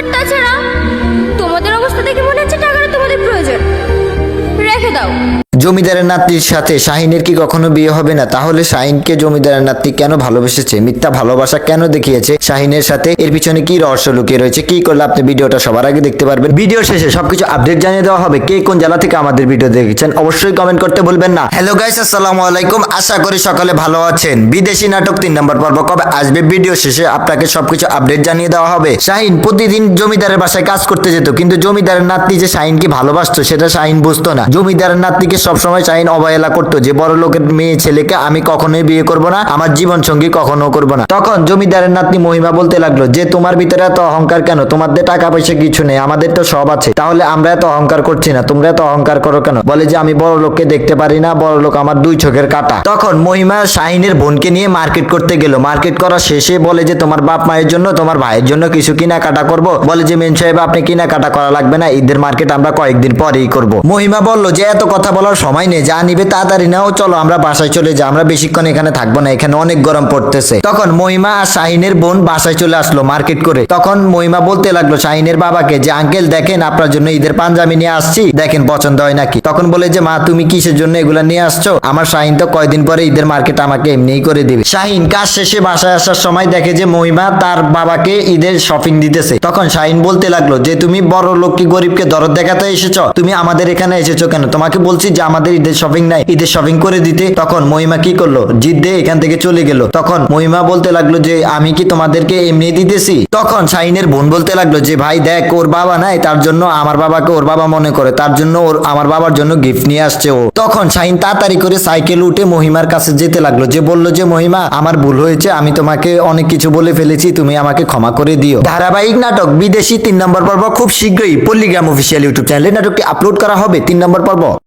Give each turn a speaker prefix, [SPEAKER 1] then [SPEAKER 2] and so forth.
[SPEAKER 1] আর তাছাড়া তোমাদের অবস্থা দেখে মনে হচ্ছে টাকাটা তোমাদের প্রয়োজন, রেখে দাও।
[SPEAKER 2] জমিদারের নাতনির সাথে শাহিনের কি কখনো বিয়ে হবে না? তাহলে শাহিনকে জমিদারের নাতনি কেন ভালোবেসেছে, মিথ্যা ভালোবাসা কেন দেখিয়েছে শাহিনের সাথে, এর পিছনে কি রহস্য লুকিয়ে রয়েছে, কি করলে আপনি ভিডিওটা সবার আগে দেখতে পারবেন। ভিডিও শেষে সবকিছু আপডেট জানিয়ে দেওয়া হবে। কে কোন জেলা থেকে আমাদের ভিডিও দেখেছেন অবশ্যই কমেন্ট করতে ভুলবেন না। হ্যালো গাইস, আসসালামু আলাইকুম, আশা করি সকলে ভালো আছেন। বিদেশি নাটক 3 নম্বর পর্ব কবে আসবে ভিডিও শেষে আপনাকে সবকিছু আপডেট জানিয়ে দেওয়া হবে। শাহিন প্রতিদিন জমিদারের বাসায় কাজ করতে যেত, কিন্তু জমিদারের নাতনি যে শাহিনকে ভালোবাসতো সেটা শাহিন বুঝতো না। জমিদারের নাতনিকে সবসময় শাহিন অবহেলা করতো, যে বড় লোকের মেয়ে ছেলেকে আমি কখনোই বিয়ে করব না, আমার জীবন সঙ্গী কখনো করব না। তখন জমিদারের নাতনি মহিমা বলতে লাগলো যে তোমার ভিতরে এত অহংকার কেন, তোমাদের টাকা পয়সা কিছু নেই, আমাদের তো সব আছে, তাহলে আমরা এত অহংকার করছি না, তোমরা এত অহংকার করো কেন? বলে যে আমি বড় লোককে দেখতে পারি না, বড় লোক আমার 2 চোখের কাটা। তখন মহিমা শাহিনের বোনকে নিয়ে মার্কেট করতে গেল। মার্কেট করা শেষে বলে যে তোমার বাপ মায়ের জন্য, তোমার ভাইয়ের জন্য কিছু কেনাকাটা করব। বলে যে মেন সাহেব আপনি কেনাকাটা করা লাগবে না, ঈদের মার্কেট আমরা কয়েকদিন পরেই করব। মহিমা বলল যে এত কথা বলার সময় নেই, যা নিবে তাড়াতাড়ি নাও, চলো আমরা বাসায় চলে যাই, আমরা বেশিক্ষণ এখানে থাকবো না, এখানে অনেক গরম পড়তেছে। তখন মহিমা আর শাহিনের বোন বাসায় চলে আসলো মার্কেট করে। তখন মহিমা বলতে লাগলো শাহিনের বাবাকে যে আঙ্কেল দেখেন আপনার জন্য ঈদের পাঞ্জাবি নিয়ে আসছি, দেখেন পছন্দ হয় নাকি। তখন বলে যে মা তুমি কিসের জন্য এগুলা নিয়ে আসছো, আমার শাহিন তো কয়দিন পরে ঈদের মার্কেট আমাকে এমনিই করে দিবে। শাহিন কাজ শেষে বাসায় আসার সময় দেখে যে মহিমা তার বাবাকে ঈদের শপিং দিতেছে। তখন শাহিন বলতে লাগলো যে তুমি বড় লোক কি গরিবকে দরদ দেখাতে এসেছো, তুমি আমাদের এখানে এসেছো কেন, তোমাকে বলছি যে আমাদের ঈদের শপিং নাই, ঈদের শপিং করে দিতে। তখন মহিমা কি করলো, জিদ দিয়ে এখান থেকে চলে গেল। তখন মহিমা বলতে লাগলো যে আমি কি তোমাদেরকে এমনি দিতেছি। তখন শাহিনের বোন বলতে লাগলো যে ভাই দেখ ওর বাবা নাই, তার জন্য আমার বাবাকে ওর বাবা মনে করে, তার জন্য ওর আমার বাবার জন্য গিফট নিয়ে আসছে ও। তখন শাহিন তাড়াতাড়ি করে সাইকেল উঠে মহিমার কাছে যেতে লাগলো, যে বলল যে মহিমা আমার ভুল হয়েছে, আমি তোমাকে অনেক কিছু বলে ফেলেছি, তুমি আমাকে ক্ষমা করে দিও। ধারাবাহিক নাটক বিদেশি 3 নম্বর পর্ব খুব শীঘ্রই পল্লীগ্রাম অফিসিয়াল ইউটিউব চ্যানেলে নাটকটি আপলোড করা হবে 3 নম্বর পর্ব।